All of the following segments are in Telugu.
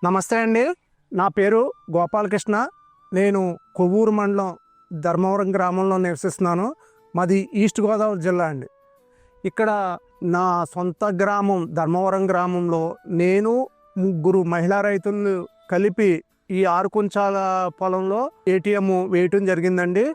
నమస్తే అండి, నా పేరు గోపాలకృష్ణ. నేను కొవ్వూరు మండలం ధర్మవరం గ్రామంలో నివసిస్తున్నాను. మాది ఈస్ట్ గోదావరి జిల్లా అండి. ఇక్కడ నా సొంత గ్రామం ధర్మవరం గ్రామంలో నేను 3 మహిళా రైతులు కలిపి ఈ 6 కుంచాల పొలంలో ఏటీఎం వేయటం జరిగిందండి.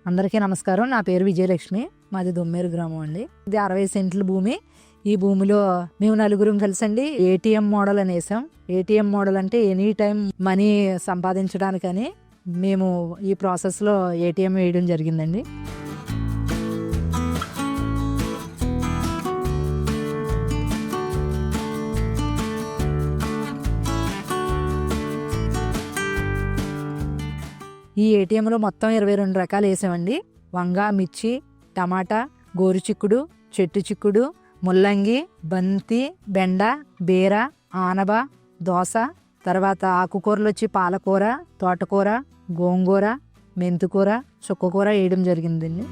అందరికీ నమస్కారం. నా పేరు విజయలక్ష్మి. మాది దొమ్మేరు గ్రామం అండి. ఇది 60 సెంట్ల భూమి. ఈ భూమిలో మేము 4 కలిసండి ఏటీఎం మోడల్ అని వేసాం. ఏటీఎం మోడల్ అంటే ఎనీ టైం మనీ సంపాదించడానికని మేము ఈ ప్రాసెస్లో ఏటీఎం వేయడం జరిగిందండి. ఈ ఏటీఎంలో మొత్తం 22 రకాలు వేసామండి. వంగ, మిర్చి, టమాటా, గోరుచిక్కుడు, చెట్టు చిక్కుడు, ముల్లంగి, బంతి, బెండ, బీర, ఆనబ, దోస, తర్వాత ఆకుకూరలు వచ్చి పాలకూర, తోటకూర, గోంగూర, మెంతికూర, చుక్కకూర వేయడం జరిగిందండి.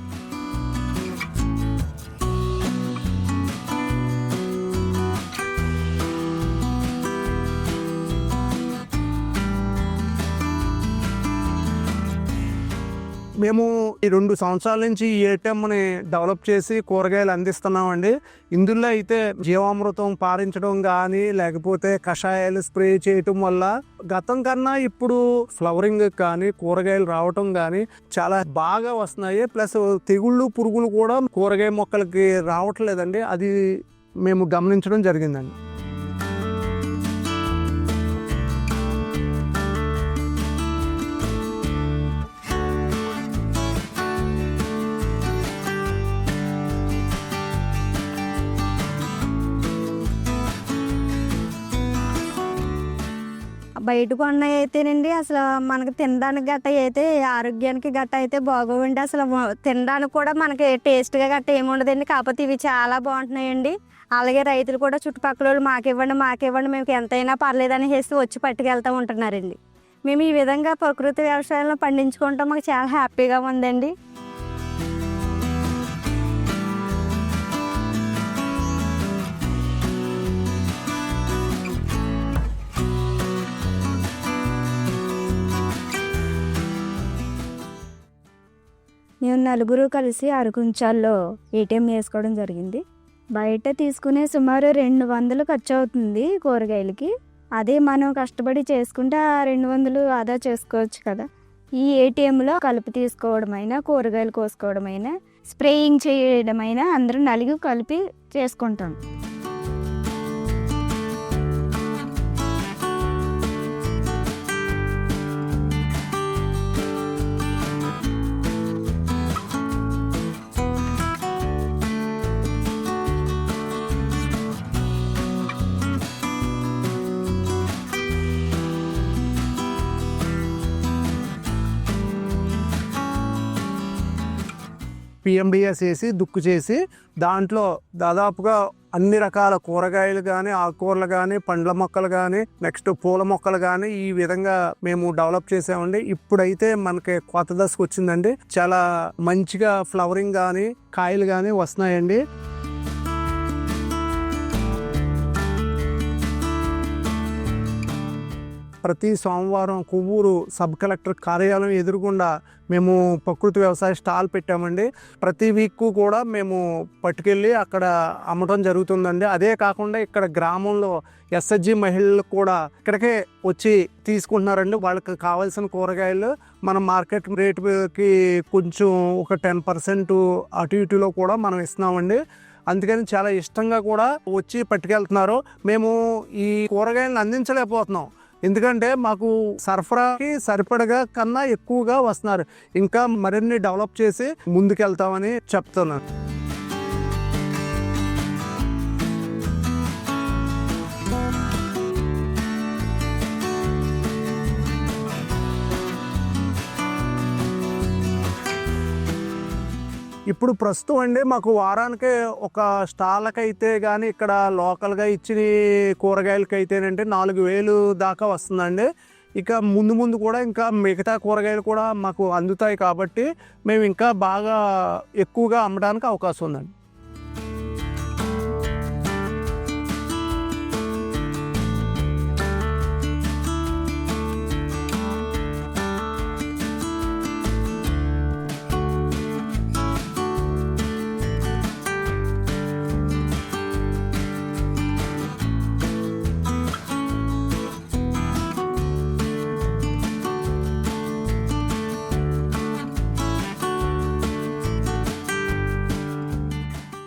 మేము ఈ 2 సంవత్సరాల నుంచి ఈ ఏటీఎంని డెవలప్ చేసి కూరగాయలు అందిస్తున్నామండి. ఇందులో అయితే జీవామృతం పారించడం కానీ లేకపోతే కషాయాలు స్ప్రే చేయటం వల్ల గతం కన్నా ఇప్పుడు ఫ్లవరింగ్ కానీ కూరగాయలు రావటం కానీ చాలా బాగా వస్తున్నాయి. ప్లస్ తెగుళ్ళు పురుగులు కూడా కూరగాయ మొక్కలకి రావట్లేదండి. అది మేము గమనించడం జరిగిందండి. బయట కొన్నవి అయితేనండి అసలు మనకి తినడానికి గట్ట అయితే ఆరోగ్యానికి గట్ట అయితే బాగోవండి. అసలు తినడానికి కూడా మనకి టేస్ట్గా గట్ట ఏముండదండి. కాకపోతే ఇవి చాలా బాగుంటున్నాయండి. అలాగే రైతులు కూడా చుట్టుపక్కల వాళ్ళు మాకివ్వండి మేము ఎంతైనా పర్లేదని చేసి వచ్చి పట్టుకెళ్తూ ఉంటున్నారండి. మేము ఈ విధంగా ప్రకృతి వ్యవసాయంలో పండించుకుంటాం. మాకు చాలా హ్యాపీగా ఉందండి. మేము 4 కలిసి 6 కుంచాల్లో ఏటీఎం వేసుకోవడం జరిగింది. బయట తీసుకునే సుమారు 200 ఖర్చు అవుతుంది కూరగాయలకి. అదే మనం కష్టపడి చేసుకుంటే ఆ 200 ఆదా చేసుకోవచ్చు కదా. ఈ ఏటీఎంలో కలుపు తీసుకోవడమైనా, కూరగాయలు కోసుకోవడమైనా, స్ప్రేయింగ్ చేయడమైనా అందరూ 4 కలిపి చేసుకుంటాం. పిఎండిఎస్ వేసి దుక్కు చేసి దాంట్లో దాదాపుగా అన్ని రకాల కూరగాయలు కానీ, ఆకుకూరలు కానీ, పండ్ల మొక్కలు కానీ, నెక్స్ట్ పూల మొక్కలు కానీ ఈ విధంగా మేము డెవలప్ చేసామండి. ఇప్పుడైతే మనకి కొత్త దశకు వచ్చిందండి. చాలా మంచిగా ఫ్లవరింగ్ కానీ కాయలు కానీ వస్తున్నాయండి. ప్రతి సోమవారం కొవ్వూరు సబ్ కలెక్టర్ కార్యాలయం ఎదురుగుండా మేము ప్రకృతి వ్యవసాయ స్టాల్ పెట్టామండి. ప్రతి వీక్ కూడా మేము పట్టుకెళ్ళి అక్కడ అమ్మటం జరుగుతుందండి. అదే కాకుండా ఇక్కడ గ్రామంలో ఎస్హెచ్జి మహిళలు కూడా ఇక్కడికే వచ్చి తీసుకుంటున్నారండి. వాళ్ళకి కావాల్సిన కూరగాయలు మన మార్కెట్ రేటుకి కొంచెం ఒక 10% అటు ఇటులో కూడా మనం ఇస్తున్నామండి. అందుకని చాలా ఇష్టంగా కూడా వచ్చి పట్టుకెళ్తున్నారు. మేము ఈ కూరగాయలను అందించలేకపోతున్నాం, ఎందుకంటే మాకు సరఫరాకి సరిపడగా కన్నా ఎక్కువగా వస్తున్నారు. ఇంకా మరిన్ని డెవలప్ చేసి ముందుకెళ్తామని చెప్తున్నాను. ఇప్పుడు ప్రస్తుతం అండి మాకు వారానికి ఒక స్టాల్కి అయితే కానీ ఇక్కడ లోకల్గా ఇచ్చిన కూరగాయలకి అయితేనంటే 4,000 దాకా వస్తుందండి. ఇక ముందు ముందు కూడా ఇంకా మిగతా కూరగాయలు కూడా మాకు అందుతాయి కాబట్టి మేము ఇంకా బాగా ఎక్కువగా అమ్మడానికి అవకాశం ఉందండి.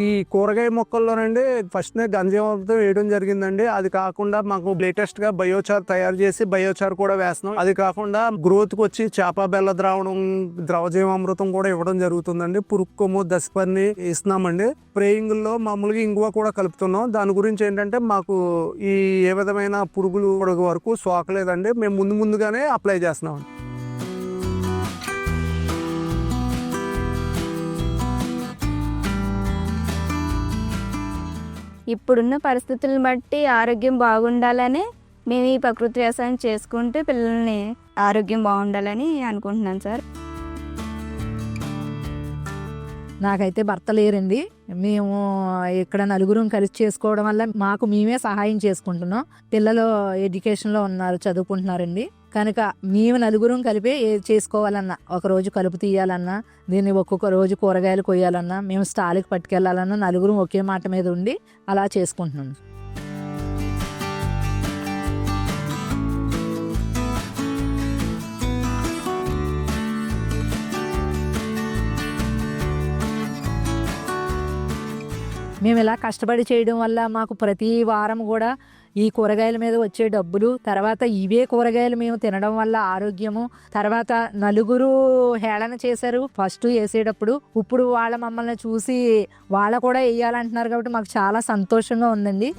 ఈ కూరగాయ మొక్కల్లోనండి ఫస్ట్నే గంజామృతం వేయడం జరిగిందండి. అది కాకుండా మాకు లేటెస్ట్గా బయోచార్ తయారు చేసి బయోచార్ కూడా వేస్తున్నాం. అది కాకుండా గ్రోత్కి వచ్చి చేప బెల్ల ద్రవజీవామృతం కూడా ఇవ్వడం జరుగుతుందండి. పురుక్కొమ్ము దశపర్ని ఇస్తున్నామండి. స్ప్రేయింగ్లో మామూలుగా ఇంగువ కూడా కలుపుతున్నాం. దాని గురించి ఏంటంటే మాకు ఈ ఏ విధమైన పురుగులు వరకు సోకలేదండి. మేము ముందుగానే అప్లై చేస్తున్నాం. ఇప్పుడున్న పరిస్థితులను బట్టి ఆరోగ్యం బాగుండాలని మేము ఈ ప్రకృతి వ్యవసాయం చేసుకుంటూ పిల్లల్ని ఆరోగ్యం బాగుండాలని అనుకుంటున్నాను సార్. నాకైతే భర్త లేరండి. మేము ఇక్కడ నలుగురం కలిసి చేసుకోవడం వల్ల మాకు మేమే సహాయం చేసుకుంటున్నాం. పిల్లలు ఎడ్యుకేషన్లో ఉన్నారు, చదువుకుంటున్నారండి. కనుక మేము నలుగురం కలిపి ఏది చేసుకోవాలన్నా, ఒకరోజు కలుపు తీయాలన్నా, దీన్ని ఒక్కొక్క రోజు కూరగాయలు కొయ్యాలన్నా, మేము స్టాల్కి పట్టుకెళ్ళాలన్నా నలుగురం ఒకే మాట మీద ఉండి అలా చేసుకుంటున్నాం. మేము ఇలా కష్టపడి చేయడం వల్ల మాకు ప్రతి వారం కూడా ఈ కూరగాయల మీద వచ్చే డబ్బులు, తర్వాత ఇవే కూరగాయలు మేము తినడం వల్ల ఆరోగ్యము, తర్వాత నలుగురు హేళన చేశారు ఫస్ట్ వేసేటప్పుడు. ఇప్పుడు వాళ్ళ మమ్మల్ని చూసి వాళ్ళ కూడా వేయాలంటున్నారు కాబట్టి మాకు చాలా సంతోషంగా ఉందండి.